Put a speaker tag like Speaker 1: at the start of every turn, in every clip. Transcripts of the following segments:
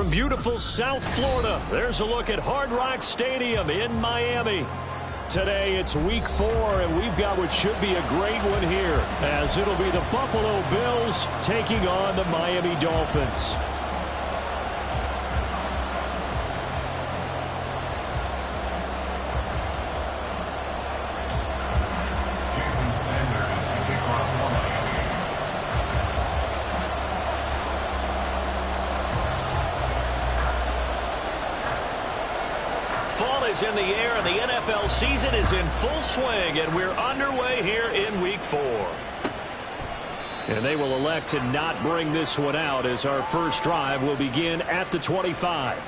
Speaker 1: From beautiful South Florida, there's a look at Hard Rock Stadium in Miami. Today, it's week 4, and we've got what should be a great one here, as it'll be the Buffalo Bills taking on the Miami Dolphins. Fall is in the air, and the NFL season is in full swing, and we're underway here in Week 4. And they will elect to not bring this one out, as our first drive will begin at the 25.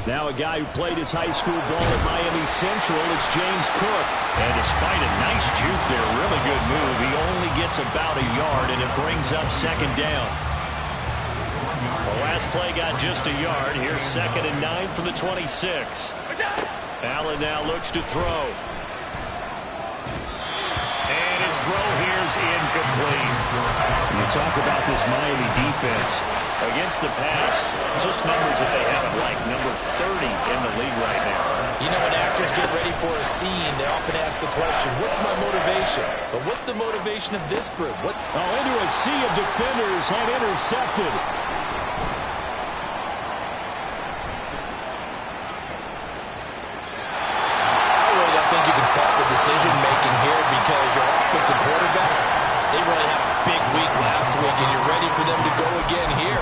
Speaker 1: Now a guy who played his high school ball at Miami Central, it's James Cook. And despite a nice juke there, really good move, he only gets about a yard, and it brings up second down. The last play got just a yard. Here's 2nd and 9 from the 26. Allen now looks to throw. And his throw here's incomplete. You talk about this Miami defense. Against the pass, just numbers that they haven't liked. Number 30 in the league right now.
Speaker 2: You know, when actors get ready for a scene, they often ask the question, what's my motivation? But what's the motivation of this group?
Speaker 1: Into a sea of defenders and intercepted.
Speaker 2: I really don't think you can fault the decision-making here, because your offensive quarterback, they really had a big week last week, and you're ready for them to go again here.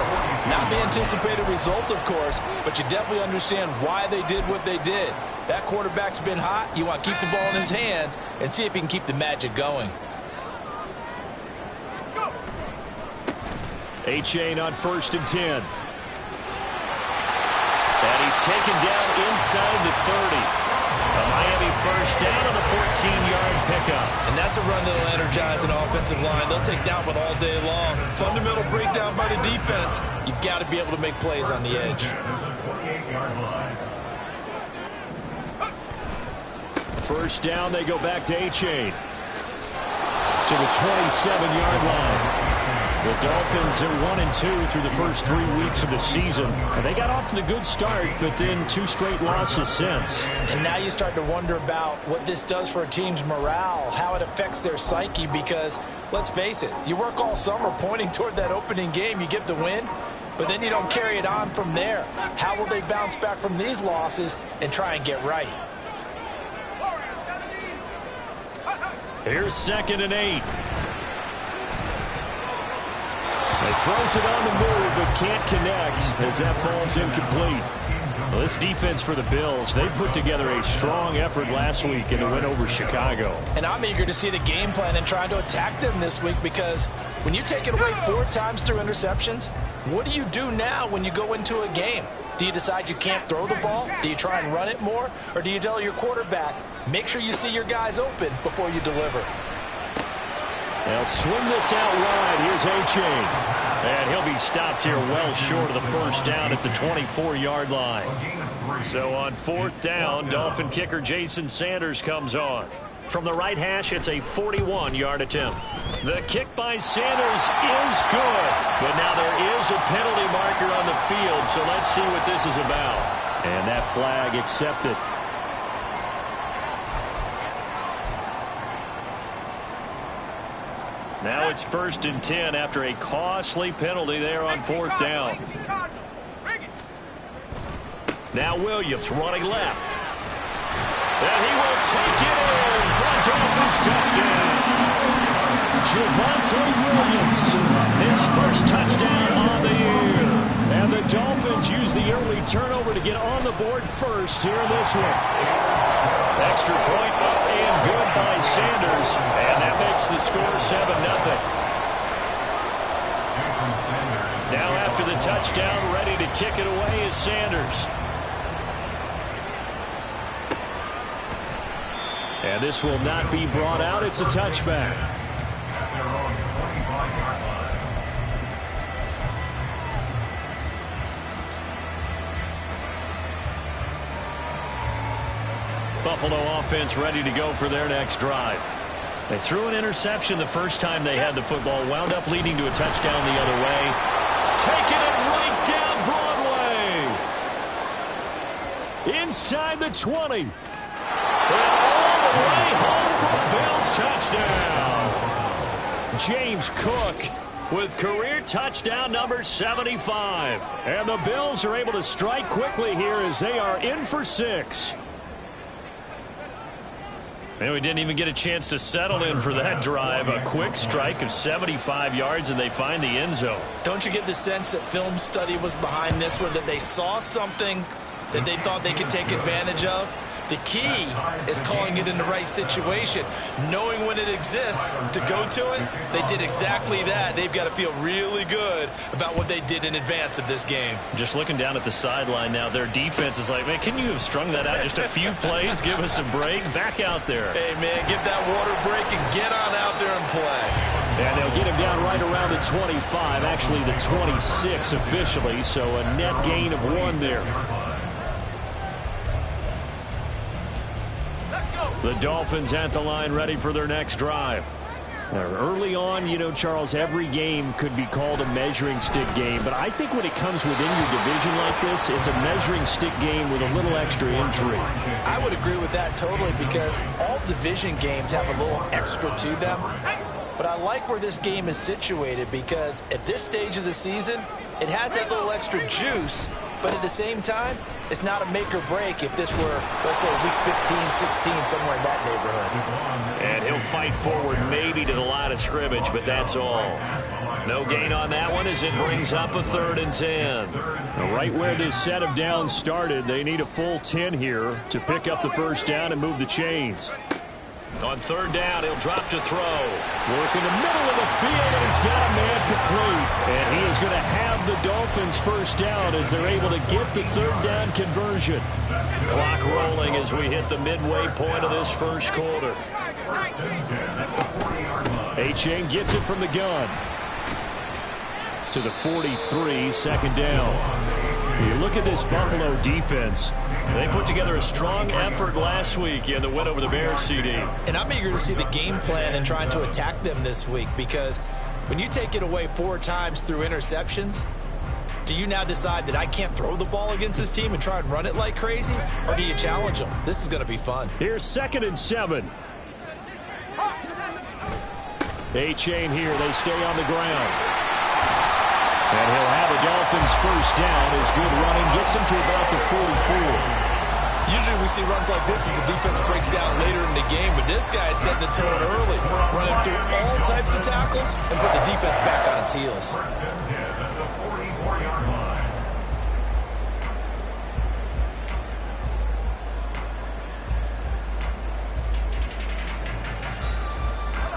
Speaker 2: Not the anticipated result, of course, but you definitely understand why they did what they did. That quarterback's been hot. You want to keep the ball in his hands and see if he can keep the magic going.
Speaker 1: Achane on 1st and 10. And he's taken down inside the 30. A Miami first down on the 14-yard pickup.
Speaker 2: And that's a run that'll energize an offensive line. They'll take that one all day long. Fundamental breakdown by the defense. You've got to be able to make plays on the edge.
Speaker 1: First down, they go back to Achane. To the 27-yard line. The Dolphins are 1-2 through the first 3 weeks of the season. And they got off to the good start, but then 2 straight losses since.
Speaker 2: And now you start to wonder about what this does for a team's morale, how it affects their psyche, because, let's face it, you work all summer pointing toward that opening game, you get the win, but then you don't carry it on from there. How will they bounce back from these losses and try and get right?
Speaker 1: Here's 2nd and 8. He throws it on the move, but can't connect as that falls incomplete. Well, this defense for the Bills, they put together a strong effort last week in the win over Chicago.
Speaker 2: And I'm eager to see the game plan and try to attack them this week, because when you take it away 4 times through interceptions, what do you do now when you go into a game? Do you decide you can't throw the ball? Do you try and run it more? Or do you tell your quarterback, make sure you see your guys open before you deliver?
Speaker 1: They'll swing this out wide. Here's Achane. And he'll be stopped here well short of the first down at the 24-yard line. So on 4th down, Dolphin kicker Jason Sanders comes on. From the right hash, it's a 41-yard attempt. The kick by Sanders is good. But now there is a penalty marker on the field, so let's see what this is about. And that flag accepted. Now it's 1st and 10 after a costly penalty there on 4th down. Now Williams running left. And he will take it in for a Dolphins touchdown. Javonte Williams, his first touchdown on the year. And the Dolphins use the early turnover to get on the board first here in this one. Extra point up and good by Sanders. And that makes the score 7-0. Now after the touchdown, ready to kick it away is Sanders. And this will not be brought out. It's a touchback. Buffalo offense ready to go for their next drive. They threw an interception the first time they had the football, wound up leading to a touchdown the other way. Taking it right down Broadway. Inside the 20. And all the way home for a Bills touchdown. James Cook with career touchdown number 75. And the Bills are able to strike quickly here as they are in for 6. And we didn't even get a chance to settle in for that drive. A quick strike of 75 yards, and they find the end zone.
Speaker 2: Don't you get the sense that film study was behind this one, that they saw something that they thought they could take advantage of? The key is calling it in the right situation, knowing when it exists to go to it. They did exactly that. They've got to feel really good about what they did in advance of this game.
Speaker 1: Just looking down at the sideline now, their defense is like, man, can you have strung that out just a few plays? Give us a break. Back out there.
Speaker 2: Hey, man, give that water break and get on out there and play.
Speaker 1: And they'll get him down right around the 25, actually the 26 officially, so a net gain of 1 there. The Dolphins at the line ready for their next drive. Early on, you know, Charles, every game could be called a measuring stick game. But I think when it comes within your division like this, it's a measuring stick game with a little extra intrigue.
Speaker 2: I would agree with that totally because all division games have a little extra to them. But I like where this game is situated because at this stage of the season, it has that little extra juice. But at the same time, it's not a make or break if this were, let's say, week 15, 16, somewhere in that neighborhood.
Speaker 1: And he'll fight forward maybe to the line of scrimmage, but that's all. No gain on that one as it brings up a 3rd and 10. Right where this set of downs started, they need a full 10 here to pick up the first down and move the chains. On 3rd down, he'll drop to throw. Work in the middle of the field, and he's got a man complete. And he is going to have the Dolphins first down as they're able to get the 3rd down conversion. Clock rolling as we hit the midway point of this first quarter. Achane gets it from the gun. To the 43, 2nd down. You look at this Buffalo defense. They put together a strong effort last week in the win over the Bears, CD.
Speaker 2: And I'm eager to see the game plan and trying to attack them this week because when you take it away 4 times through interceptions, do you now decide that I can't throw the ball against this team and try and run it like crazy? Or do you challenge them? This is going to be fun.
Speaker 1: Here's 2nd and 7. Achane here. They stay on the ground. And he'll have the Dolphins first down. His good running gets him to about the 44.
Speaker 2: Usually we see runs like this as the defense breaks down later in the game, but this guy is setting the tone early, running through all types of tackles and put the defense back on its heels.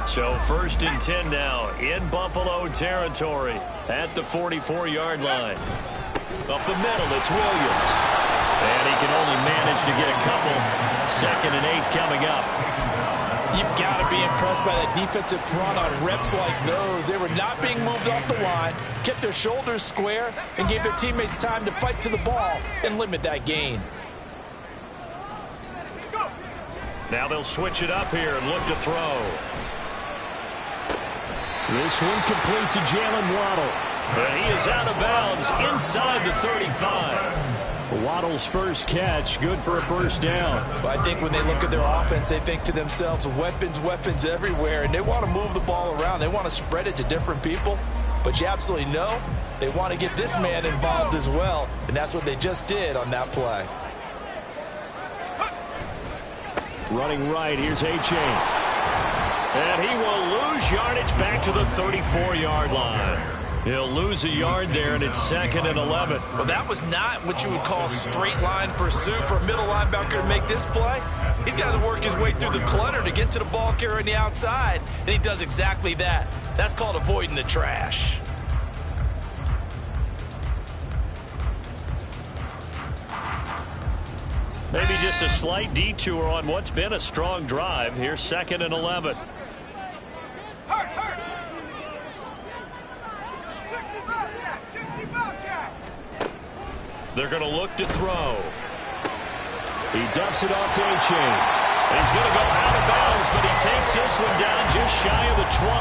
Speaker 1: So 1st and 10 now in Buffalo territory at the 44-yard line. Up the middle, it's Williams. And he can only manage to get a couple. 2nd and 8 coming up.
Speaker 2: You've got to be impressed by that defensive front on reps like those. They were not being moved off the line, kept their shoulders square, and gave their teammates time to fight to the ball and limit that gain.
Speaker 1: Now they'll switch it up here and look to throw. This one complete to Jalen Waddle. And he is out of bounds inside the 35. Waddle's first catch, good for a first down.
Speaker 2: Well, I think when they look at their offense, they think to themselves, weapons, weapons everywhere, and they want to move the ball around. They want to spread it to different people. But you absolutely know they want to get this man involved as well, and that's what they just did on that play.
Speaker 1: Running right, here's Achane. And he will lose yardage back to the 34-yard line. He'll lose a yard there, and it's 2nd and 11.
Speaker 2: Well, that was not what you would call straight line pursuit for a middle linebacker to make this play. He's got to work his way through the clutter to get to the ball carrier on the outside, and he does exactly that. That's called avoiding the trash.
Speaker 1: Maybe just a slight detour on what's been a strong drive. Here's 2nd and 11. They're going to look to throw. He dumps it off to A-Chain. He's going to go out of bounds, but he takes this one down just shy of the 20.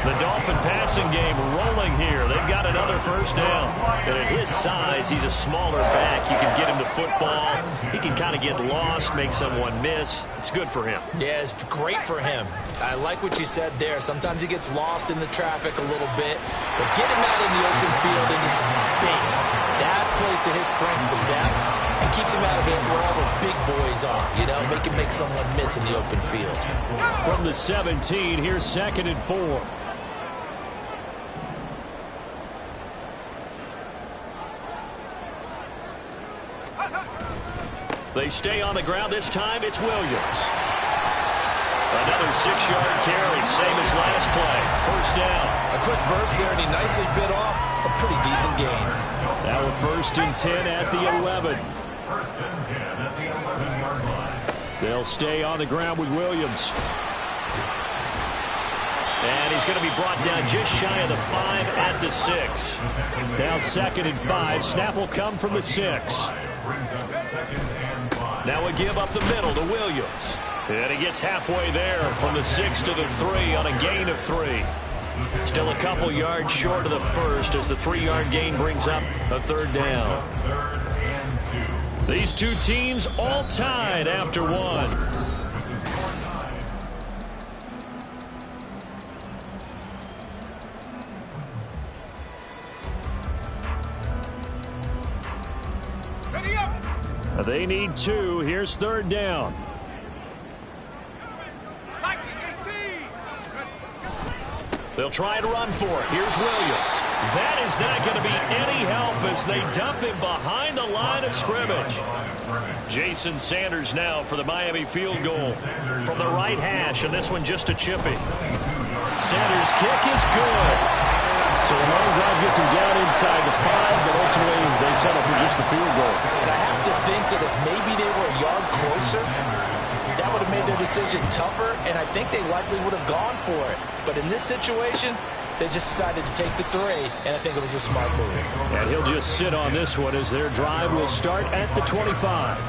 Speaker 1: The Dolphin passing game rolling here. They've got another first down. And at his size, he's a smaller back. You can get him to football. He can kind of get lost, make someone miss. It's good for him.
Speaker 2: Yeah, it's great for him. I like what you said there. Sometimes he gets lost in the traffic a little bit. But get him out in the open field into some space. That plays to his strengths the best and keeps him out of it where all the big boys are. You know, make someone miss in the open field.
Speaker 1: From the 17, here's 2nd and 4. They stay on the ground. This time it's Williams. Another 6-yard carry, same as last play. First down.
Speaker 2: A quick burst there, and he nicely bit off a pretty decent gain.
Speaker 1: Now a 1st and 10 at the 11. They'll stay on the ground with Williams. And he's going to be brought down just shy of the 5 at the 6. Now 2nd and 5. Snap will come from the 6. Now a give up the middle to Williams. And he gets halfway there from the 6 to the 3 on a gain of 3. Still a couple yards short of the first as the 3-yard gain brings up a 3rd down. These two teams all tied after one. They need 2. Here's 3rd down. They'll try and run for it. Here's Williams. That is not going to be any help as they dump him behind the line of scrimmage. Jason Sanders now for the Miami field goal from the right hash, and this one just a chippy. Sanders' kick is good. So a long drive gets him down inside the 5, but ultimately they settle for just the field goal.
Speaker 2: And I have to think that if maybe they were a yard closer, that would have made their decision tougher, and I think they likely would have gone for it. But in this situation, they just decided to take the 3, and I think it was a smart move.
Speaker 1: And he'll just sit on this one as their drive will start at the 25.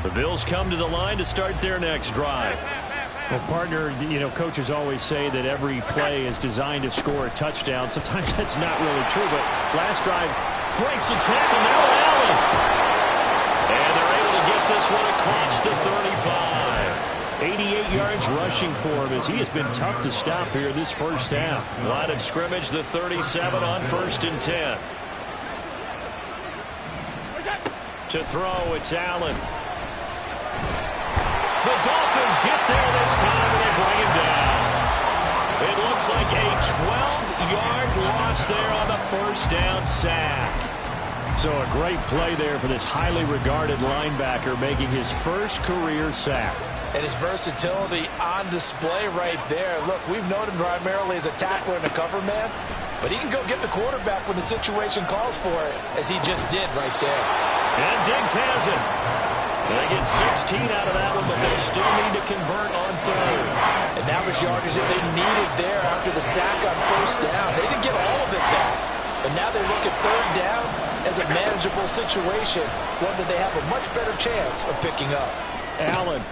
Speaker 1: The Bills come to the line to start their next drive. Well, partner, you know, coaches always say that every play is designed to score a touchdown. Sometimes that's not really true, but last drive breaks the tackle. Now Allen. And they're able to get this one across the 35. 88 yards rushing for him as he has been tough to stop here this first half. Line of scrimmage, the 37 on 1st and 10. To throw, it's Allen. The Dolphins get there this time, and they bring him down. It looks like a 12-yard loss there on the first down sack. So a great play there for this highly regarded linebacker making his first career sack.
Speaker 2: And his versatility on display right there. Look, we've known him primarily as a tackler and a cover man, but he can go get the quarterback when the situation calls for it, as he just did right there.
Speaker 1: And Diggs has it. They get 16 out of that one, but they still need to convert on 3rd.
Speaker 2: And that was yardage that they needed there after the sack on first down. They didn't get all of it back. But now they look at 3rd down as a manageable situation, one that they have a much better chance of picking up.
Speaker 1: Allen.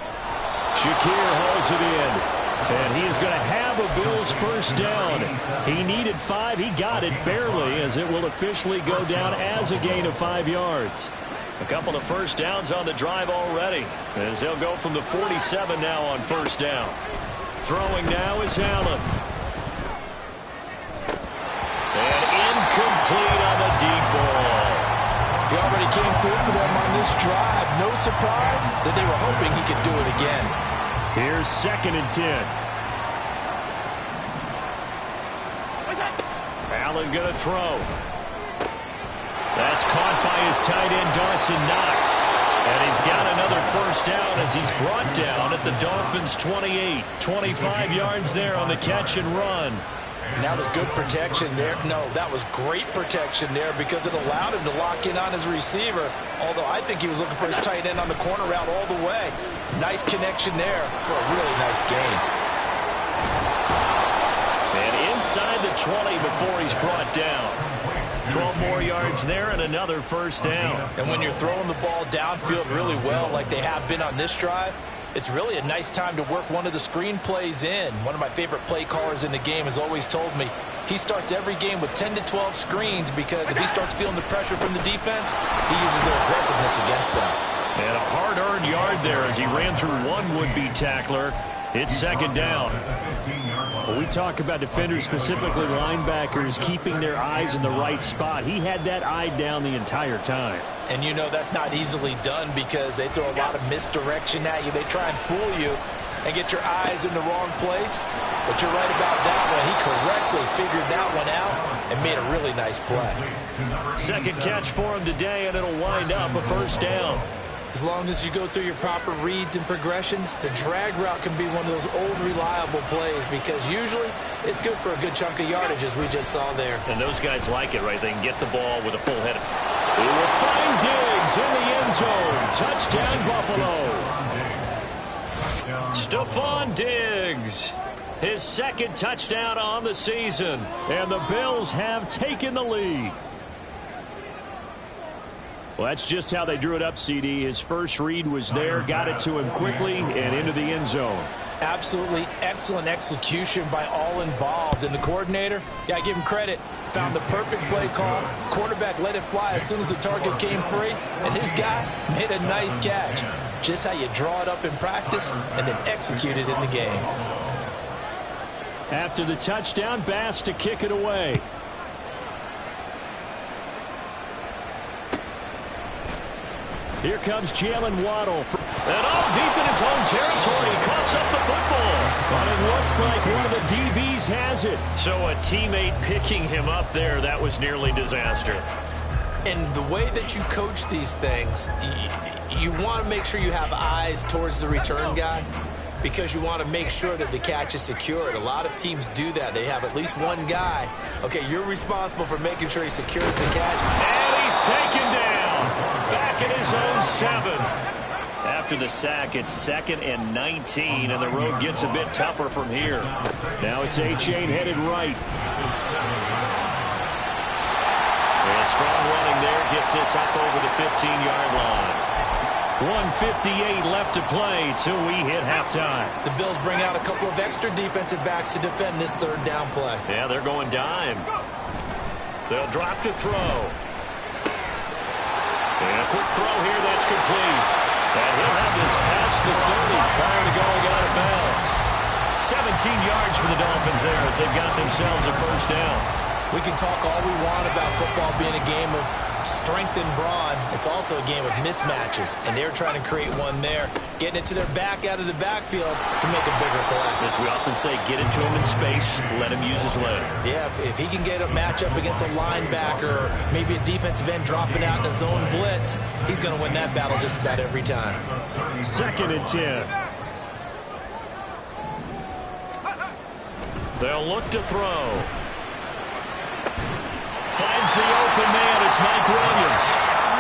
Speaker 1: Shakir hauls it in. And he is going to have a Bills first down. He needed 5. He got it barely, as it will officially go down as a gain of 5 yards. A couple of first downs on the drive already, as they'll go from the 47 now on first down. Throwing now is Allen. And incomplete on the deep ball.
Speaker 2: He already came through for them on this drive. No surprise that they were hoping he could do it again.
Speaker 1: Here's 2nd and 10. Allen going to throw. That's caught by his tight end, Dawson Knox. And he's got another first down as he's brought down at the Dolphins' 28. 25 yards there on the catch and run.
Speaker 2: And that was good protection there. No, that was great protection there because it allowed him to lock in on his receiver, although I think he was looking for his tight end on the corner route all the way. Nice connection there for a really nice gain.
Speaker 1: And inside the 20 before he's brought down. 12 more yards there and another first down.
Speaker 2: And when you're throwing the ball downfield really well like they have been on this drive, it's really a nice time to work one of the screen plays in. One of my favorite play callers in the game has always told me he starts every game with 10 to 12 screens because if he starts feeling the pressure from the defense, he uses their aggressiveness against them.
Speaker 1: And a hard-earned yard there as he ran through one would-be tackler. It's second down.
Speaker 3: Well, we talk about defenders, specifically linebackers, keeping their eyes in the right spot. He had that eye down the entire time.
Speaker 2: And you know that's not easily done because they throw a lot of misdirection at you. They try and fool you and get your eyes in the wrong place. But you're right about that one. He correctly figured that one out and made a really nice play.
Speaker 1: Second catch for him today, and it'll wind up a first down.
Speaker 4: As long as you go through your proper reads and progressions, the drag route can be one of those old reliable plays because usually it's good for a good chunk of yardage as we just saw there.
Speaker 1: And those guys like it, right? They can get the ball with a full head. He will find Diggs in the end zone. Touchdown, Buffalo. Stephon Diggs, his second touchdown on the season. And the Bills have taken the lead. Well, that's just how they drew it up, CD. His first read was there, got it to him quickly, and into the end zone.
Speaker 2: Absolutely excellent execution by all involved. And the coordinator, got to give him credit, found the perfect play call. Quarterback let it fly as soon as the target came free, and his guy made a nice catch. Just how you draw it up in practice and then execute it in the game.
Speaker 3: After the touchdown, Bass to kick it away. Here comes Jalen Waddle.
Speaker 1: And all deep in his own territory. He coughs up the football.
Speaker 3: But it looks like one of the DBs has it.
Speaker 1: So a teammate picking him up there, that was nearly disaster.
Speaker 4: And the way that you coach these things, you want to make sure you have eyes towards the return guy because you want to make sure that the catch is secured. A lot of teams do that. They have at least one guy. Okay, you're responsible for making sure he secures the catch.
Speaker 1: And he's taken down. Back at his own 7. After the sack, it's 2nd and 19, and the road gets a bit tougher from here.
Speaker 3: Now it's A-Chain headed right.
Speaker 1: And strong running there gets this up over the 15-yard line. 1:58 left to play till we hit halftime.
Speaker 4: The Bills bring out a couple of extra defensive backs to defend this third down play.
Speaker 1: Yeah, they're going dime. They'll drop to throw. And a quick throw here, that's complete. And he'll have this past the 30 prior to going out of bounds. 17 yards for the Dolphins there as they've got themselves a first down.
Speaker 4: We can talk all we want about football being a game of strength and brawn. It's also a game of mismatches, and they're trying to create one there, getting it to their back out of the backfield to make a bigger play.
Speaker 1: As we often say, get into him in space, let him use his leg.
Speaker 4: Yeah, if he can get a matchup against a linebacker or maybe a defensive end dropping out in a zone blitz, he's going to win that battle just about every time.
Speaker 3: 2nd and 10.
Speaker 1: They'll look to throw. Finds the open man. It's Mike Williams.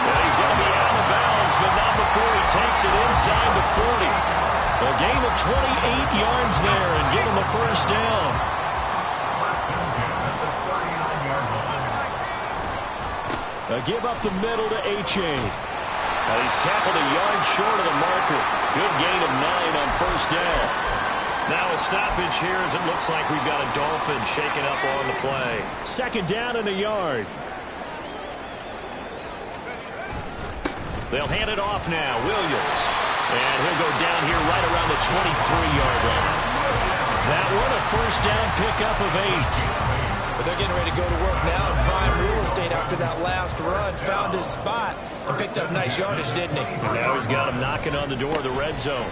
Speaker 1: And he's going to be out of bounds, but not before he takes it inside the 40. A gain of 28 yards there and give him a first down.
Speaker 3: A give up the middle to A-Chain.
Speaker 1: He's tackled a yard short of the marker. Good gain of 9 on first down. Now a stoppage here as it looks like we've got a Dolphin shaken up on the play.
Speaker 3: 2nd down and a yard.
Speaker 1: They'll hand it off now. Williams. And he'll go down here right around the 23-yard line. That one a first down pickup of 8.
Speaker 4: But they're getting ready to go to work now in prime real estate after that last run. Found his spot and picked up nice yardage, didn't he?
Speaker 1: And now he's got him knocking on the door of the red zone.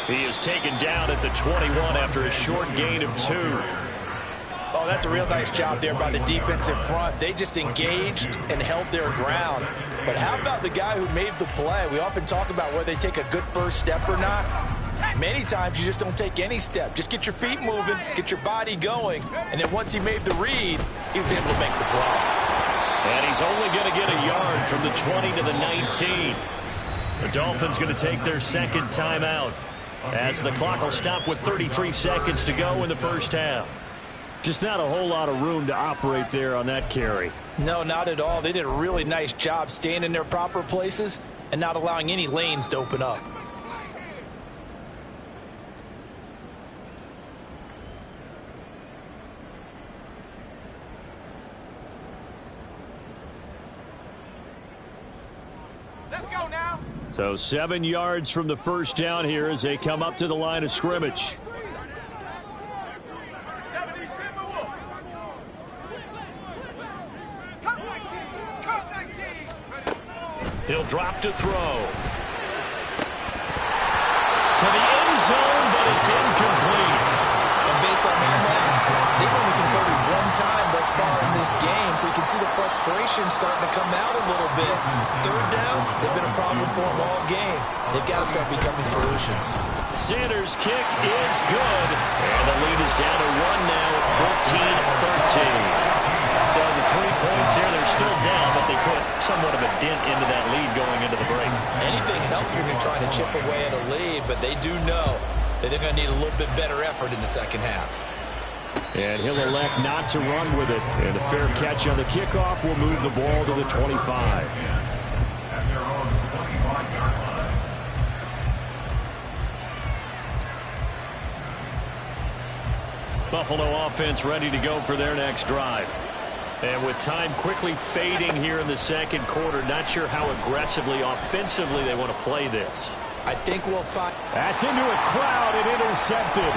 Speaker 1: He is taken down at the 21 after a short gain of 2.
Speaker 4: Oh, that's a real nice job there by the defensive front. They just engaged and held their ground. But how about the guy who made the play? We often talk about whether they take a good first step or not. Many times you just don't take any step. Just get your feet moving, get your body going, and then once he made the read, he was able to make the play.
Speaker 1: And he's only going to get a yard from the 20 to the 19. The Dolphins going to take their second timeout as the clock will stop with 33 seconds to go in the first half.
Speaker 3: Just not a whole lot of room to operate there on that carry.
Speaker 4: No, not at all. They did a really nice job staying in their proper places and not allowing any lanes to open up.
Speaker 5: Let's go now.
Speaker 3: So 7 yards from the first down here as they come up to the line of scrimmage.
Speaker 1: He'll drop to throw. To the end zone, but it's incomplete.
Speaker 4: And based on that math, they've only converted one time thus far in this game, so you can see the frustration starting to come out a little bit. Third downs, they've been a problem for them all game. They've got to start becoming solutions.
Speaker 1: Sanders' kick is good. And the lead is down to 1 now at 14-13. So the 3 points here, they're still down, but they put somewhat of a dent into that lead going into the break.
Speaker 4: Anything helps when you're trying to chip away at a lead, but they do know that they're going to need a little bit better effort in the second half.
Speaker 3: And he'll elect not to run with it. And a fair catch on the kickoff will move the ball to the 25.
Speaker 1: Buffalo offense ready to go for their next drive. And with time quickly fading here in the second quarter, not sure how aggressively, offensively they want to play this.
Speaker 4: I think we'll find...
Speaker 3: That's into a crowd and intercepted.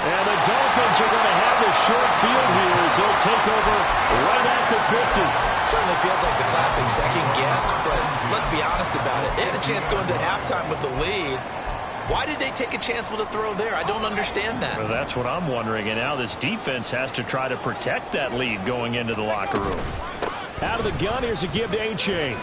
Speaker 3: And the Dolphins are going to have the short field here as they'll take over right at the 50.
Speaker 4: Certainly feels like the classic second guess, but let's be honest about it. They had a chance going to halftime with the lead. Why did they take a chance with a throw there? I don't understand that.
Speaker 1: Well, that's what I'm wondering. And now this defense has to try to protect that lead going into the locker room.
Speaker 3: Out of the gun, here's a give to Achane.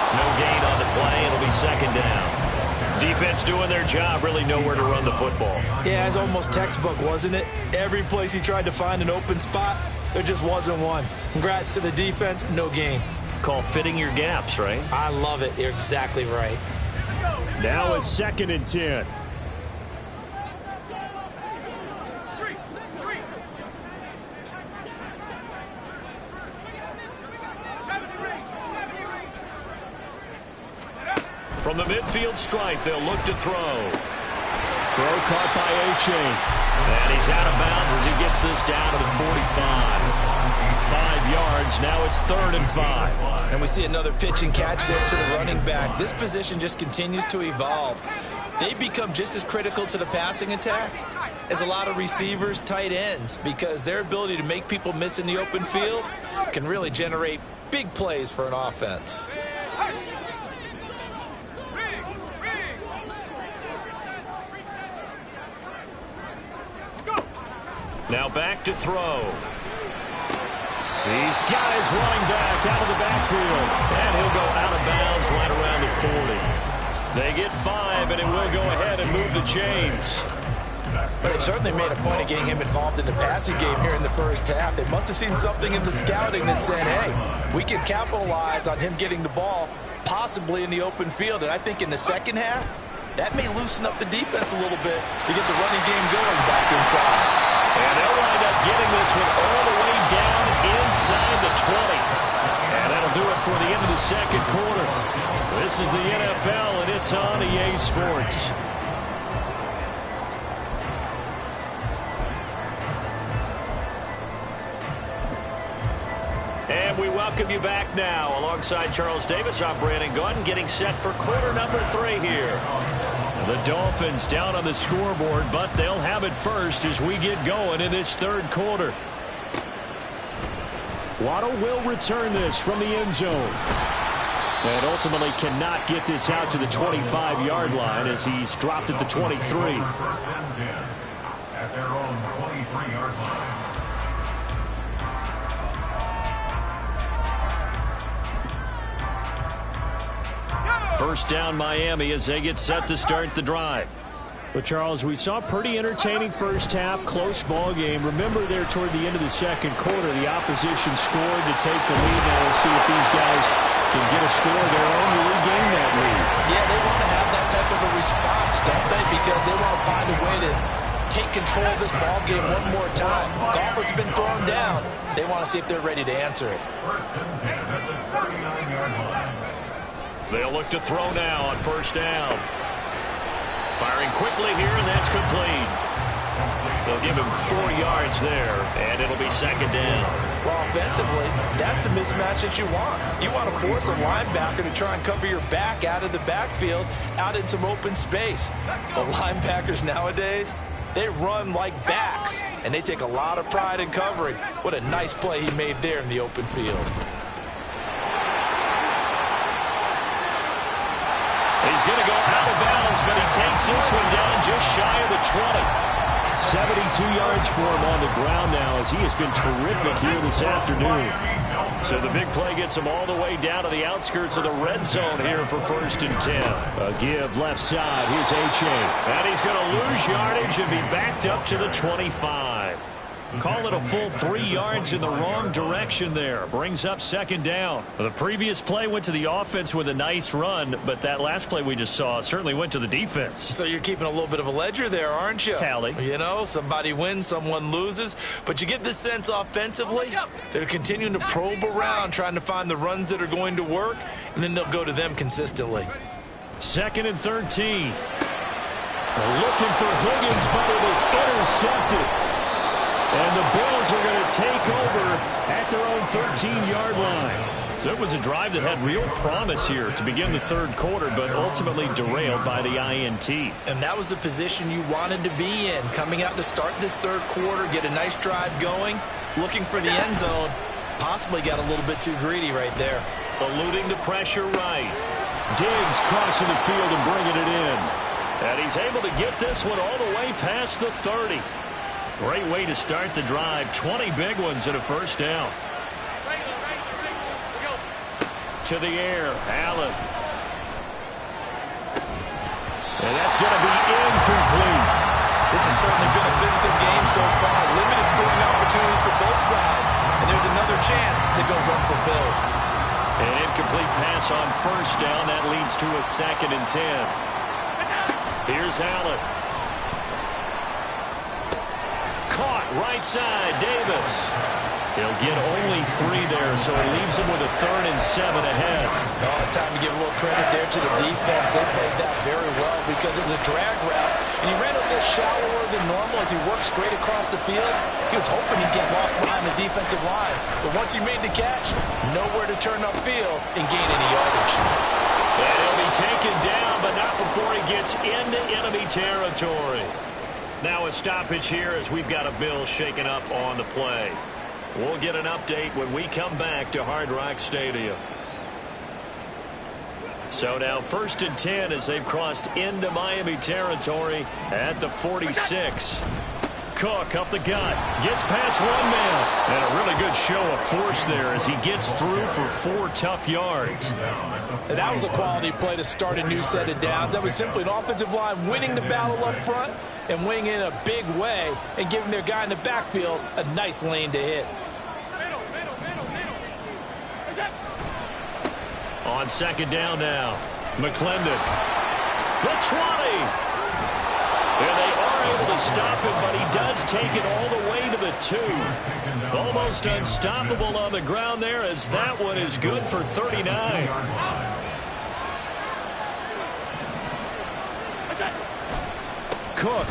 Speaker 1: No gain on the play. It'll be second down. Defense doing their job, really nowhere to run the football.
Speaker 4: Yeah, it's almost textbook, wasn't it? Every place he tried to find an open spot, there just wasn't one. Congrats to the defense, no gain.
Speaker 1: Call fitting your gaps, right?
Speaker 4: I love it. You're exactly right.
Speaker 3: Now a 2nd and 10.
Speaker 1: From the midfield stripe, they'll look to throw.
Speaker 3: Throw caught by Achane.
Speaker 1: And he's out of bounds as he gets this down to the 45. 5 yards. Now it's 3rd and 5.
Speaker 4: And we see another pitch and catch there to the running back. This position just continues to evolve. They become just as critical to the passing attack as a lot of receivers, tight ends, because their ability to make people miss in the open field can really generate big plays for an offense.
Speaker 1: Now back to throw.
Speaker 3: He's got his running back out of the backfield.
Speaker 1: And he'll go out of bounds right around the 40. They get 5, and it will go ahead and move the chains.
Speaker 4: But they certainly made a point of getting him involved in the passing game here in the first half. They must have seen something in the scouting that said, hey, we can capitalize on him getting the ball possibly in the open field. And I think in the second half, that may loosen up the defense a little bit to get the running game going back inside.
Speaker 1: And they'll wind up getting this one all the way down inside the 20. And that'll do it for the end of the second quarter. This is the NFL, and it's on EA Sports. And we welcome you back now. Alongside Charles Davis, I'm Brandon Gunn, getting set for quarter number 3 here. The Dolphins down on the scoreboard, but they'll have it first as we get going in this third quarter.
Speaker 3: Waddle will return this from the end zone. And ultimately cannot get this out to the 25-yard line as he's dropped at the 23.
Speaker 5: At their own 23-yard line.
Speaker 1: First down Miami as they get set to start the drive.
Speaker 3: But, Charles, we saw a pretty entertaining first half, close ball game. Remember there toward the end of the second quarter, the opposition scored to take the lead. Now we'll see if these guys can get a score of their own to regain that lead.
Speaker 2: Yeah, they want to have that type of a response, don't they? Because they want to find a way to take control of this ball game one more time. Gauntlet's been thrown down. They want to see if they're ready to answer it.
Speaker 5: First and 10 at the 39-yard line.
Speaker 1: They'll look to throw now on first down. Firing quickly here, and that's complete. They'll give him 4 yards there, and it'll be second down.
Speaker 2: Well, offensively, that's the mismatch that you want. You want to force a linebacker to try and cover your back out of the backfield, out in some open space. The linebackers nowadays, they run like backs, and they take a lot of pride in covering. What a nice play he made there in the open field.
Speaker 1: He's going to go out of bounds, but he takes this one down just shy of the 20.
Speaker 3: 72 yards for him on the ground now as he has been terrific here this afternoon.
Speaker 1: So the big play gets him all the way down to the outskirts of the red zone here for first and 10.
Speaker 3: A give left side. Here's H.A.
Speaker 1: And he's going to lose yardage and be backed up to the 25. Call it a full 3 yards in the wrong direction there. Brings up second down. The previous play went to the offense with a nice run, but that last play we just saw certainly went to the defense.
Speaker 2: So you're keeping a little bit of a ledger there, aren't you?
Speaker 1: Tally.
Speaker 2: You know, somebody wins, someone loses. But you get this sense offensively, they're continuing to probe around, trying to find the runs that are going to work, and then they'll go to them consistently.
Speaker 1: Second and 13.
Speaker 3: Looking for Higgins, but it is intercepted. And the Bills are going to take over at their own 13-yard line.
Speaker 1: So it was a drive that had real promise here to begin the third quarter, but ultimately derailed by the INT.
Speaker 2: And that was the position you wanted to be in, coming out to start this third quarter, get a nice drive going, looking for the end zone. Possibly got a little bit too greedy right there.
Speaker 1: Eluding the pressure right.
Speaker 3: Diggs crossing the field and bringing it in.
Speaker 1: And he's able to get this one all the way past the 30. Great way to start the drive. 20 big ones and a first down. To the air, Allen. And that's going to be incomplete.
Speaker 2: This has certainly been a physical game so far. Limited scoring opportunities for both sides. And there's another chance that goes unfulfilled.
Speaker 1: An incomplete pass on first down. That leads to a second and 10. Here's Allen. Caught right side, Davis. He'll get only 3 there, so it leaves him with a 3rd and 7 ahead.
Speaker 2: Oh, it's time to give a little credit there to the defense. They played that very well because it was a drag route, and he ran a little shallower than normal as he worked straight across the field. He was hoping he'd get lost behind the defensive line, but once he made the catch, nowhere to turn upfield and gain any yardage.
Speaker 1: And he'll be taken down, but not before he gets into enemy territory. Now a stoppage here as we've got a Bill shaken up on the play. We'll get an update when we come back to Hard Rock Stadium. So now first and 10 as they've crossed into Miami territory at the 46. Cook up the gut, gets past one man, and a really good show of force there as he gets through for 4 tough yards.
Speaker 2: And that was a quality play to start a new set of downs. That was simply an offensive line winning the battle up front and winning in a big way and giving their guy in the backfield a nice lane to hit.
Speaker 1: On second down now, McClendon. The 20. And they are able to stop him, but he does take it all the way to the 2. Almost unstoppable on the ground there as that one is good for 39. Cook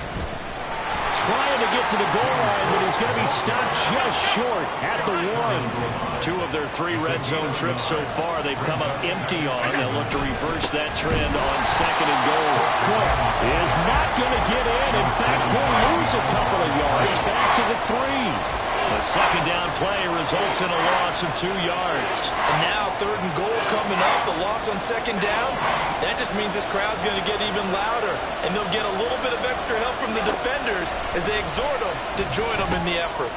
Speaker 1: trying to get to the goal line, but he's going to be stopped just short at the 1. 2 of their 3 red zone trips so far they've come up empty on. They'll look to reverse that trend on second and goal. Cook is not going to get in. In fact, he'll lose a couple of yards back to the 3. The second down play results in a loss of 2 yards.
Speaker 2: And now 3rd and goal coming up. The loss on second down. That just means this crowd's going to get even louder. And they'll get a little bit of extra help from the defenders as they exhort them to join them in the effort.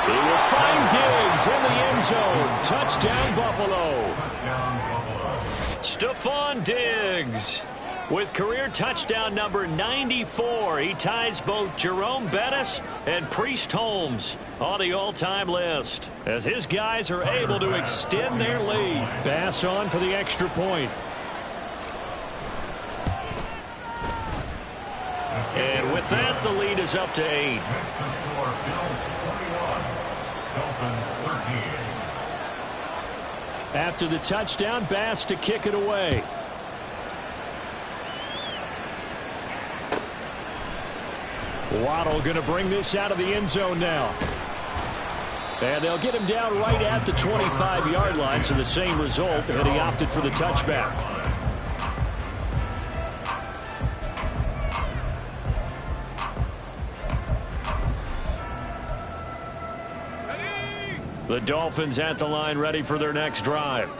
Speaker 3: He will find Diggs in the end zone. Touchdown, Buffalo.
Speaker 1: Stephon Diggs with career touchdown number 94. He ties both Jerome Bettis and Priest Holmes on the all-time list as his guys are able to extend their lead.
Speaker 3: Bass on for the extra point.
Speaker 1: And with that, the lead is up to 8.
Speaker 5: Next to score, Bills 41, Dolphins 13.
Speaker 3: After the touchdown, Bass to kick it away. Waddle going to bring this out of the end zone now. And they'll get him down right at the 25-yard line, so the same result, and he opted for the touchback. The Dolphins at the line ready for their next drive.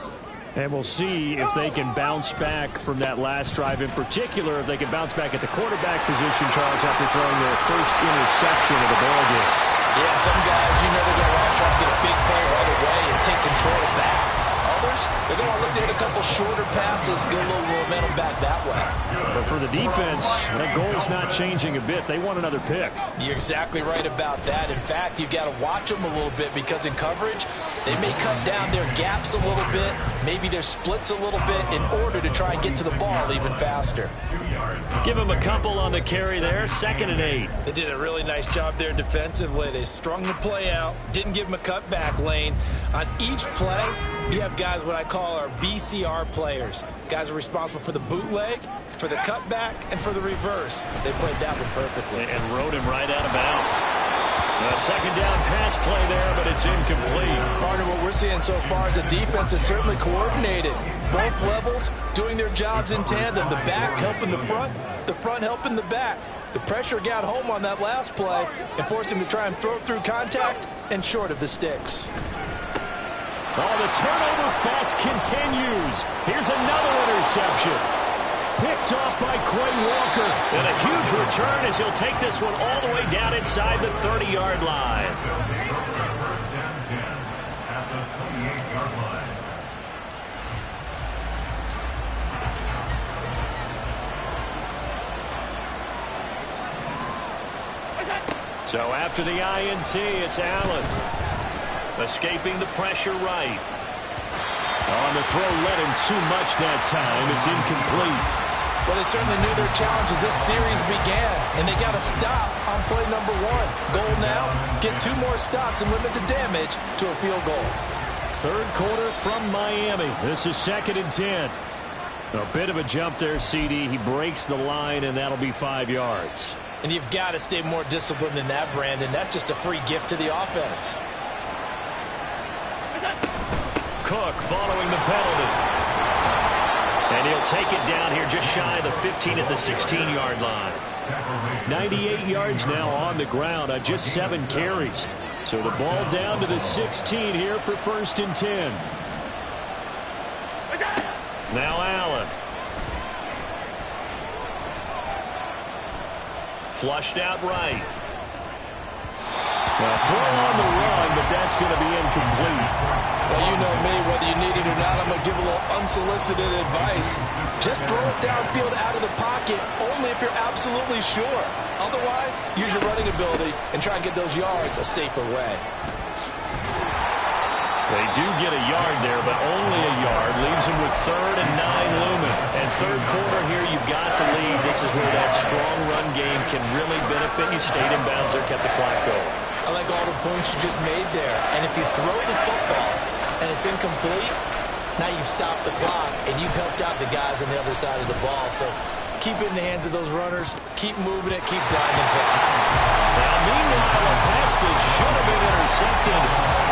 Speaker 3: And we'll see if they can bounce back from that last drive. In particular, if they can bounce back at the quarterback position, Charles, after throwing their first interception of the ball game.
Speaker 2: Yeah, some guys, you know, they're going to want to try to get a big play right away and take control back. Others, they're going to look to hit a couple shorter passes, get a little momentum back that way.
Speaker 3: But for the defense, that goal's not changing a bit. They want another pick.
Speaker 2: You're exactly right about that. In fact, you've got to watch them a little bit because in coverage, they may cut down their gaps a little bit, maybe their splits a little bit in order to try and get to the ball even faster.
Speaker 1: Give them a couple on the carry there. 2nd and 8.
Speaker 4: They did a really nice job there defensively. They strung the play out, didn't give them a cutback lane. On each play, you have guys what I call our BCR players. Guys are responsible for the bootleg, for the cutback, and for the reverse. They played that one perfectly.
Speaker 1: And rode him right out of bounds. A 2nd down pass play there, but it's incomplete.
Speaker 2: Partner, what we're seeing so far is the defense is certainly coordinated. Both levels doing their jobs in tandem. The back helping the front helping the back. The pressure got home on that last play and forced him to try and throw through contact and short of the sticks.
Speaker 3: Oh, the turnover fest continues. Here's another interception. Picked off by Quay Walker.
Speaker 1: And a huge return as he'll take this one all the way down inside the 30-yard line.
Speaker 5: First and 10 at the 28-yard line.
Speaker 1: So after the INT, it's Allen. Escaping the pressure right.
Speaker 3: On the throw, led him too much that time. It's incomplete.
Speaker 2: Well, they certainly knew their challenge as this series began, and they got to stop on play number 1. Goal now, get 2 more stops and limit the damage to a field goal.
Speaker 3: 3rd quarter from Miami. This is 2nd and 10. A bit of a jump there, CD. He breaks the line, and that'll be 5 yards.
Speaker 2: And you've got to stay more disciplined than that, Brandon. That's just a free gift to the offense.
Speaker 1: Cook following the penalty. And he'll take it down here just shy of the 15 at the 16-yard line.
Speaker 3: 98 yards now on the ground on just 7 carries. So the ball down to the 16 here for 1st and 10.
Speaker 1: Now Allen. Flushed out right.
Speaker 3: Now throw on the run, but that's going to be incomplete.
Speaker 2: Well, you know me, whether you need it or not, I'm going to give a little unsolicited advice. Just throw it downfield out of the pocket, only if you're absolutely sure. Otherwise, use your running ability and try and get those yards a safer way.
Speaker 1: They do get a yard there, but only a yard. Leaves them with 3rd and 9 looming. And 3rd quarter here, you've got to lead. This is where that strong run game can really benefit you. Stayed in bounds there, kept the clock going.
Speaker 4: I like all the points you just made there. And if you throw the football and it's incomplete, now you've stopped the clock and you've helped out the guys on the other side of the ball. So keep it in the hands of those runners. Keep moving it. Keep grinding the clock.
Speaker 1: Now, meanwhile, a pass that should have been intercepted,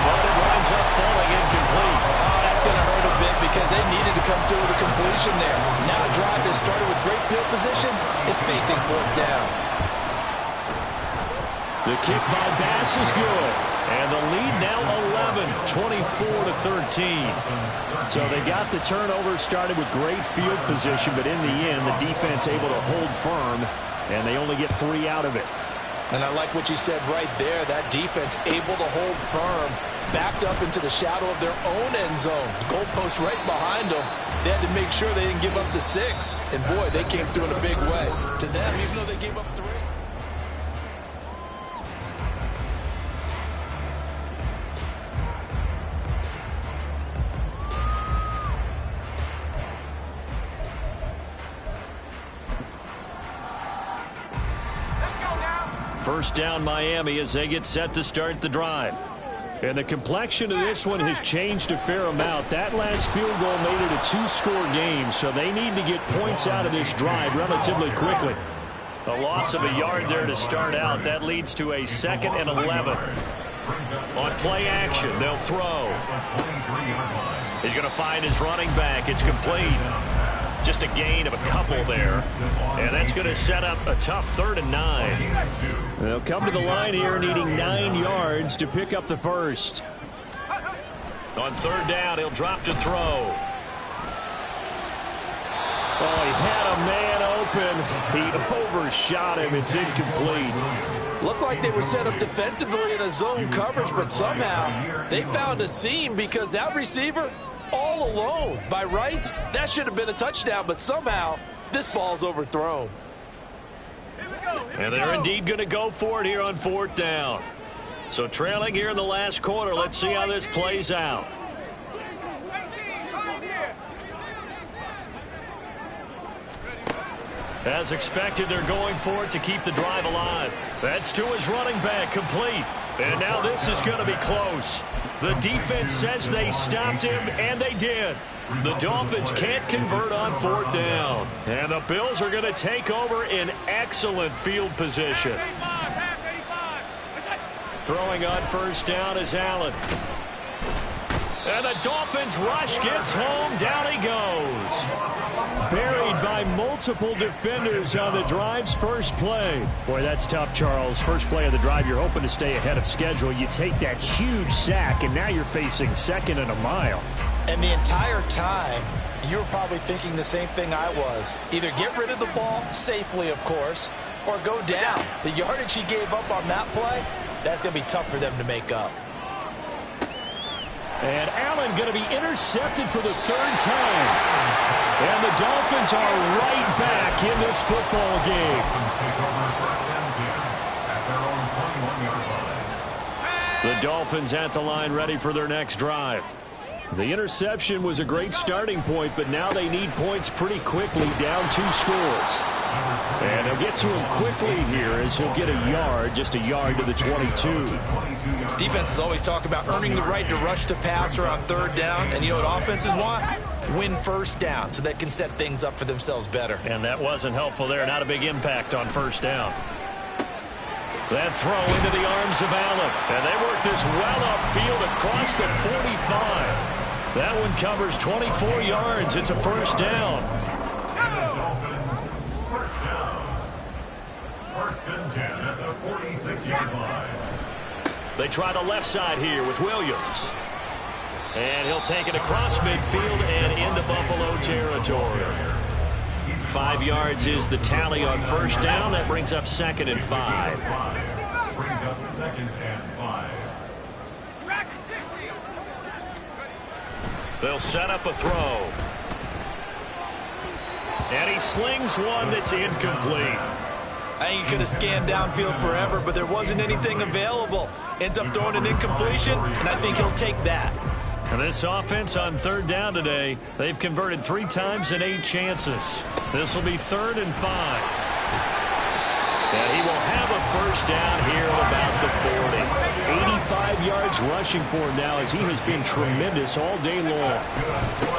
Speaker 1: but it winds up falling incomplete.
Speaker 2: Oh, that's going to hurt a bit because they needed to come through with a completion there. Now a drive that started with great field position is facing 4th down.
Speaker 3: The kick by Bass is good. And the lead now 11, 24-13. So they got the turnover, started with great field position, but in the end, the defense able to hold firm, and they only get 3 out of it.
Speaker 2: And I like what you said right there, that defense able to hold firm. backed up into the shadow of their own end zone. The goalpost right behind them. They had to make sure they didn't give up the 6. And, boy, they came through in a big way. To them, even though they gave up 3.
Speaker 3: First down Miami as they get set to start the drive. And the complexion of this one has changed a fair amount. That last field goal made it a 2-score game, so they need to get points out of this drive relatively quickly.
Speaker 1: A loss of a yard there to start out. That leads to a 2nd and 11. On play action, they'll throw. He's going to find his running back. It's complete. Just a gain of a couple there. And that's going to set up a tough 3rd and 9.
Speaker 3: They'll come to the line here needing 9 yards to pick up the first.
Speaker 1: On 3rd down, he'll drop to throw.
Speaker 3: Oh, he had a man open. He overshot him. It's incomplete.
Speaker 2: Looked like they were set up defensively in a zone coverage, but somehow they found a seam because that receiver all alone. By rights, that should have been a touchdown, but somehow this ball's overthrown.
Speaker 1: And they're indeed going to go for it here on 4th down. So trailing here in the last quarter, let's see how this plays out. As expected, they're going for it to keep the drive alive. That's to his running back, complete. And now this is going to be close. The defense says they stopped him, and they did. The Dolphins can't convert on 4th down. And the Bills are going to take over in excellent field position. Throwing on 1st down is Allen. And the Dolphins rush gets home. Down he goes.
Speaker 3: Buried by multiple defenders on the drive's first play. Boy, that's tough, Charles. First play of the drive, you're hoping to stay ahead of schedule. You take that huge sack, and now you're facing 2nd and a mile.
Speaker 2: And the entire time, you were probably thinking the same thing I was. Either get rid of the ball, safely, of course, or go down. The yardage he gave up on that play, that's going to be tough for them to make up.
Speaker 3: And Allen going to be intercepted for the 3rd time. And the Dolphins are right back in this football game. The Dolphins at the line ready for their next drive. The interception was a great starting point, but now they need points pretty quickly, down 2 scores. And they'll get to him quickly here as he'll get a yard, just a yard to the 22.
Speaker 4: Defenses always talk about earning the right to rush the passer on 3rd down, and you know what offenses want? Win 1st down so they can set things up for themselves better.
Speaker 1: And that wasn't helpful there. Not a big impact on 1st down. That throw into the arms of Allen. And they work this well upfield across the 45. That one covers 24 yards. It's a 1st down.
Speaker 5: Dolphins, 1st down. 1st and 10 at the 46-yard line.
Speaker 1: They try the left side here with Williams. And he'll take it across midfield and into Buffalo territory. 5 yards is the tally on 1st down. That brings up 2nd and 5.
Speaker 5: Brings up 2nd and 5.
Speaker 1: They'll set up a throw. And he slings one that's incomplete.
Speaker 4: I think he could have scanned downfield forever, but there wasn't anything available. Ends up throwing an incompletion, and I think he'll take that.
Speaker 1: And this offense on 3rd down today, they've converted 3 times in 8 chances. This will be 3rd and 5. And he will have a 1st down here at about the 40. 85 yards rushing for him now as he has been tremendous all day long.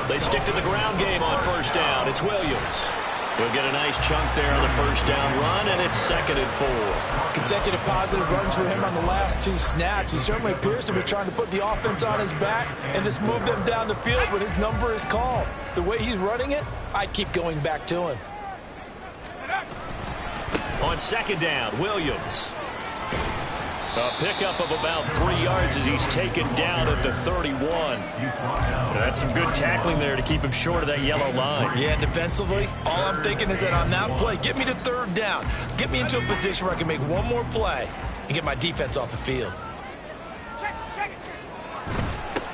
Speaker 1: They stick to the ground game on 1st down. It's Williams. He'll get a nice chunk there on the 1st down run, and it's 2nd and 4.
Speaker 2: Consecutive positive runs for him on the last 2 snaps. He certainly appears to be trying to put the offense on his back and just move them down the field when his number is called. The way he's running it, I'd keep going back to him.
Speaker 1: On 2nd down, Williams. A pickup of about 3 yards as he's taken down at the 31. That's some good tackling there to keep him short of that yellow line.
Speaker 4: Yeah, defensively, all I'm thinking is that on that play, get me to 3rd down. Get me into a position where I can make one more play and get my defense off the field.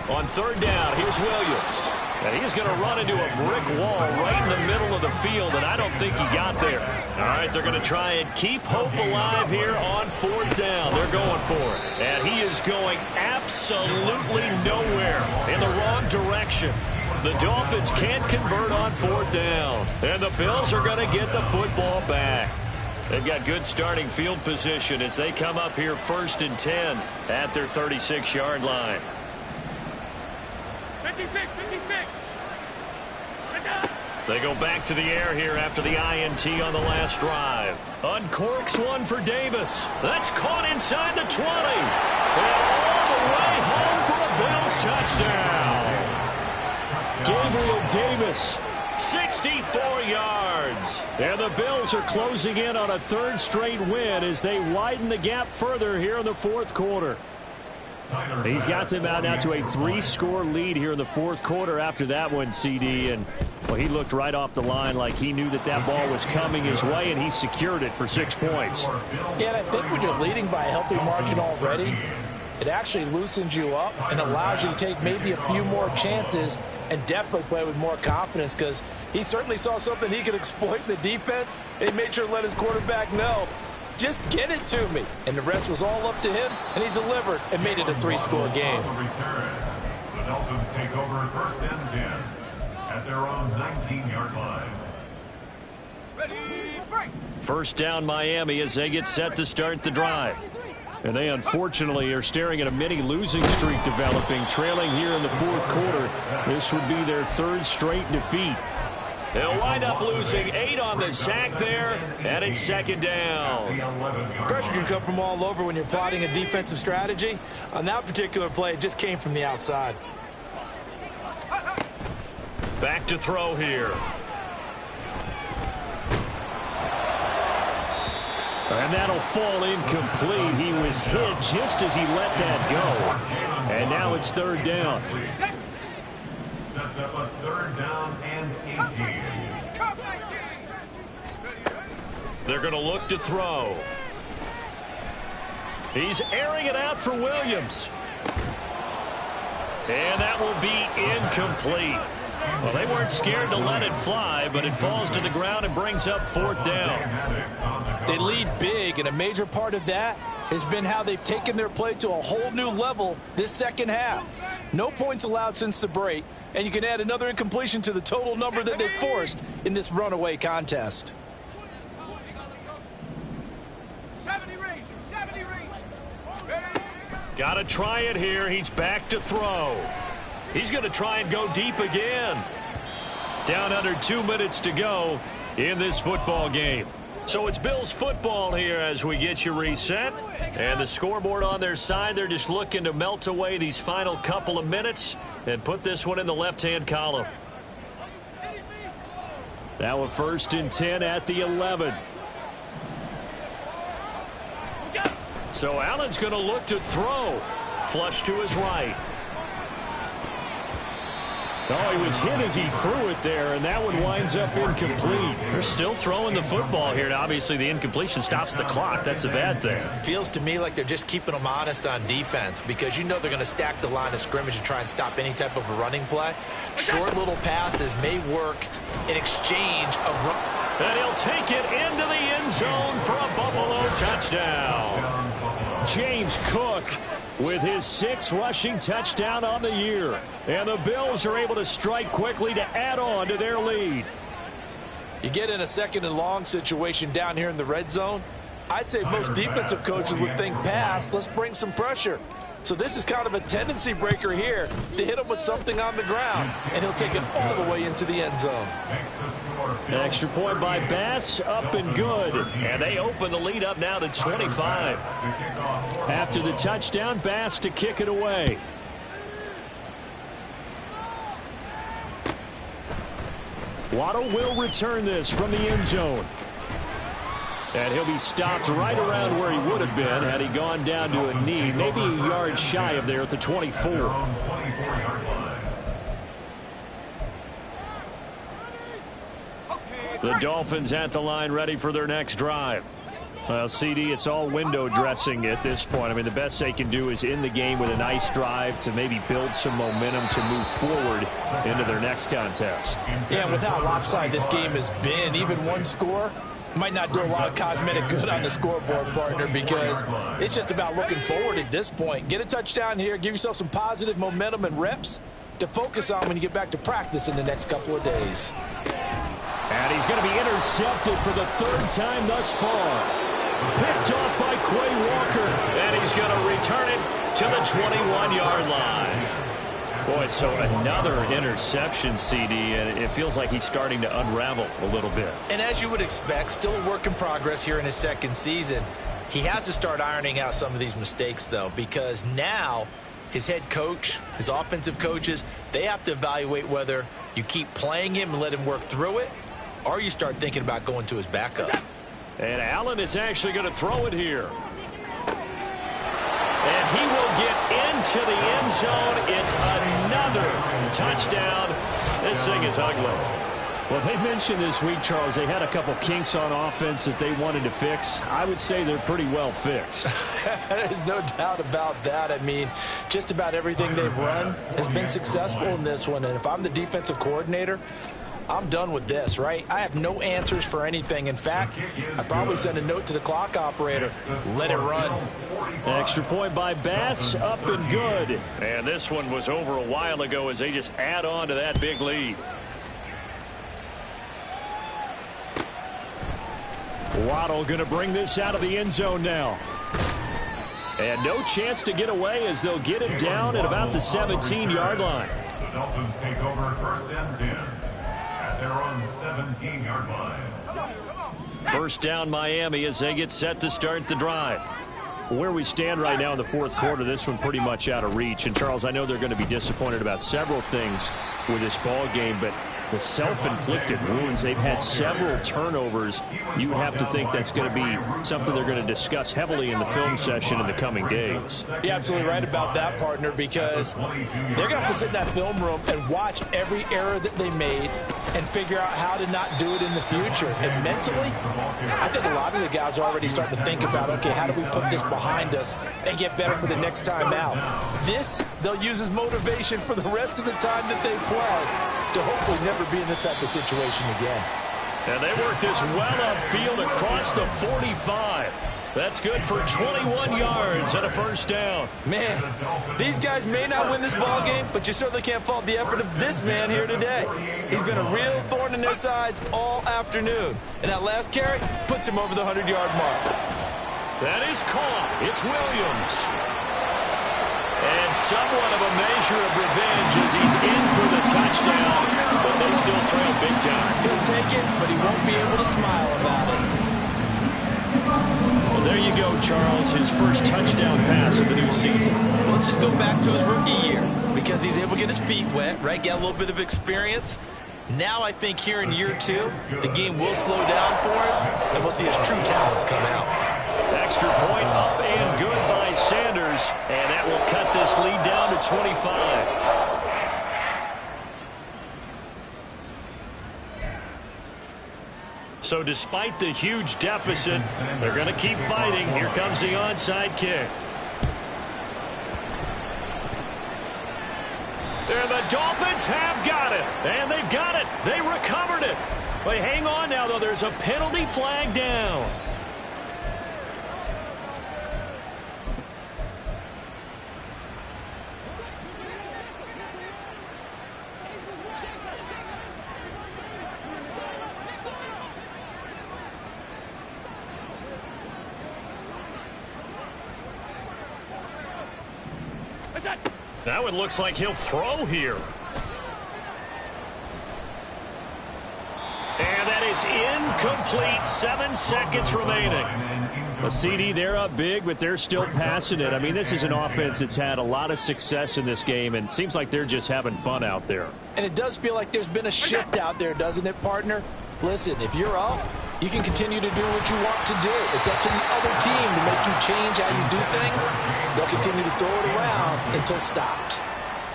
Speaker 1: On third down, here's Williams. And he's going to run into a brick wall right in the middle of the field, and I don't think he got there. All right, they're going to try and keep hope alive here on fourth down. They're going for it. And he is going absolutely nowhere, in the wrong direction. The Dolphins can't convert on fourth down. And the Bills are going to get the football back. They've got good starting field position as they come up here 1st and 10 at their 36-yard line.
Speaker 6: 56.
Speaker 1: They go back to the air here after the INT on the last drive. Uncorks one for Davis. That's caught inside the 20. And all the way home for a Bills touchdown. Gabriel Davis, 64 yards. And the Bills are closing in on a third straight win as they widen the gap further here in the fourth quarter. He's got them out now to a 3-score lead here in the fourth quarter after that one, CD. And well, he looked right off the line like he knew that that ball was coming his way, and he secured it for 6 points.
Speaker 4: Yeah, and I think when you're leading by a healthy margin already, it actually loosens you up and allows you to take maybe a few more chances and definitely play with more confidence, because he certainly saw something he could exploit in the defense, and he made sure to let his quarterback know, just get it to me. And the rest was all up to him, and he delivered and made it a 3-score game.
Speaker 5: The Dolphins take over 1st and 10 at their own 19-yard line.
Speaker 1: First down Miami as they get set to start the drive. And they unfortunately are staring at a mini losing streak developing, trailing here in the fourth quarter. This would be their 3rd straight defeat. They'll wind up losing 8 on the sack there, and it's 2nd down.
Speaker 4: Pressure can come from all over when you're plotting a defensive strategy. On that particular play, it just came from the outside.
Speaker 1: Back to throw here. And that'll fall incomplete. He was hit just as he let that go. And now it's 3rd down.
Speaker 5: Sets up a 3rd down and 18.
Speaker 1: They're going to look to throw. He's airing it out for Williams. And that will be incomplete. Well, they weren't scared to let it fly, but it falls to the ground and brings up 4th down.
Speaker 4: They lead big, and a major part of that has been how they've taken their play to a whole new level this second half. No points allowed since the break, and you can add another incompletion to the total number that they forced in this runaway contest.
Speaker 6: 70 range.
Speaker 1: Got to try it here. He's back to throw. He's going to try and go deep again. Down under 2 minutes to go in this football game. So it's Bills football here as we get you reset. And the scoreboard on their side, they're just looking to melt away these final couple of minutes and put this one in the left-hand column. Now a 1st and 10 at the 11. So Allen's going to look to throw. Flush to his right. Oh, he was hit as he threw it there, and that one winds up incomplete. They're still throwing the football here, and obviously the incompletion stops the clock. That's a bad thing.
Speaker 4: Feels to me like they're just keeping them honest on defense, because you know they're going to stack the line of scrimmage and try and stop any type of a running play. Short little passes may work in exchange of run.
Speaker 1: And he'll take it into the end zone for a Buffalo touchdown. James Cook with his 6th rushing touchdown on the year. And the Bills are able to strike quickly to add on to their lead.
Speaker 4: You get in a 2nd and long situation down here in the red zone, I'd say most defensive coaches would think pass, let's bring some pressure. So this is kind of a tendency breaker here to hit him with something on the ground, and he'll take it all the way into the end zone.
Speaker 1: An extra point by Bass, up and good. And they open the lead up now to 25. After the touchdown, Bass to kick it away. Waddle will return this from the end zone. And he'll be stopped right around where he would have been had he gone down to a knee, maybe a yard shy of there at the 24. The Dolphins at the line ready for their next drive.
Speaker 3: Well, CD, it's all window dressing at this point. I mean, the best they can do is end the game with a nice drive to maybe build some momentum to move forward into their next contest.
Speaker 2: Yeah, with how lopsided this game has been, even one score might not do a lot of cosmetic good on the scoreboard, partner, because it's just about looking forward at this point. Get a touchdown here, give yourself some positive momentum and reps to focus on when you get back to practice in the next couple of days.
Speaker 3: And he's going to be intercepted for the third time thus far. Picked off by Quay Walker.
Speaker 1: And he's going to return it to the 21-yard line.
Speaker 3: Boy, so another interception, CD, and it feels like he's starting to unravel a little bit.
Speaker 4: And as you would expect, still a work in progress here in his second season. He has to start ironing out some of these mistakes, though, because now his head coach, his offensive coaches, they have to evaluate whether you keep playing him and let him work through it, or you start thinking about going to his backup.
Speaker 1: And Allen is actually going to throw it here. And he will get into the end zone. It's another touchdown. This thing is ugly.
Speaker 3: Well, they mentioned this week, Charles, they had a couple kinks on offense that they wanted to fix. I would say they're pretty well fixed.
Speaker 2: There's no doubt about that. I mean, just about everything they've run has been successful in this one. And if I'm the defensive coordinator, I'm done with this, right? I have no answers for anything. In fact, I'd probably send a note to the clock operator. Let it run.
Speaker 3: Extra point by Bass, up and good.
Speaker 1: And this one was over a while ago as they just add on to that big lead.
Speaker 3: Waddle going to bring this out of the end zone now. And no chance to get away as they'll get him down at about the 17-yard line.
Speaker 5: The Dolphins take over first and 10 at their own 17-yard line.
Speaker 1: First down Miami as they get set to start the drive.
Speaker 3: Where we stand right now in the fourth quarter, this one pretty much out of reach. And, Charles, I know they're going to be disappointed about several things with this ball game, but the self-inflicted wounds, they've had several turnovers. You would have to think that's going to be something they're going to discuss heavily in the film session in the coming days.
Speaker 2: You're absolutely right about that, partner, because they're going to have to sit in that film room and watch every error that they made and figure out how to not do it in the future. And mentally, I think a lot of the guys are already starting to think about, okay, how do we put this behind us and get better for the next time out? This, they'll use as motivation for the rest of the time that they play to hopefully never be in this type of situation again.
Speaker 1: And they work this well upfield across the 45. That's good for 21 yards and a first down.
Speaker 2: Man, these guys may not win this ball game, but you certainly can't fault the effort of this man here today. He's been a real thorn in their sides all afternoon. And that last carry puts him over the 100-yard mark.
Speaker 1: That is caught. It's Williams. And somewhat of a measure of revenge as he's in for the touchdown, but they still trail big time.
Speaker 2: He'll take it, but he won't be able to smile about it.
Speaker 1: Well, there you go, Charles, his first touchdown pass of the new season.
Speaker 4: Let's just go back to his rookie year because he's able to get his feet wet, right? Get a little bit of experience. Now I think here in year two, the game will slow down for him, and we'll see his true talents come out.
Speaker 1: Extra point up and good by Sanders, and that will cut this lead down to 25. So despite the huge deficit, they're going to keep fighting. Here comes the onside kick. And the Dolphins have got it. And they've got it. They recovered it. But hang on now, though. There's a penalty flag down. Now it looks like he'll throw here. And that is incomplete. 7 seconds remaining.
Speaker 3: A CD, they're up big, but they're still passing it. I mean, this is an offense that's had a lot of success in this game, and it seems like they're just having fun out there.
Speaker 2: And it does feel like there's been a shift out there, doesn't it, partner? Listen, if you're up, you can continue to do what you want to do. It's up to the other team to make you change how you do things. They'll continue to throw it around until stopped.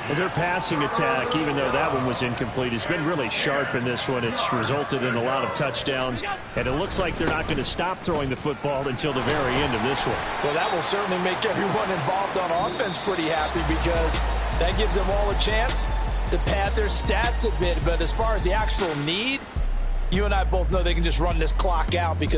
Speaker 3: Well, their passing attack, even though that one was incomplete, has been really sharp in this one. It's resulted in a lot of touchdowns, and it looks like they're not going to stop throwing the football until the very end of this one.
Speaker 2: Well, that will certainly make everyone involved on offense pretty happy because that gives them all a chance to pad their stats a bit. But as far as the actual need, you and I both know they can just run this clock out because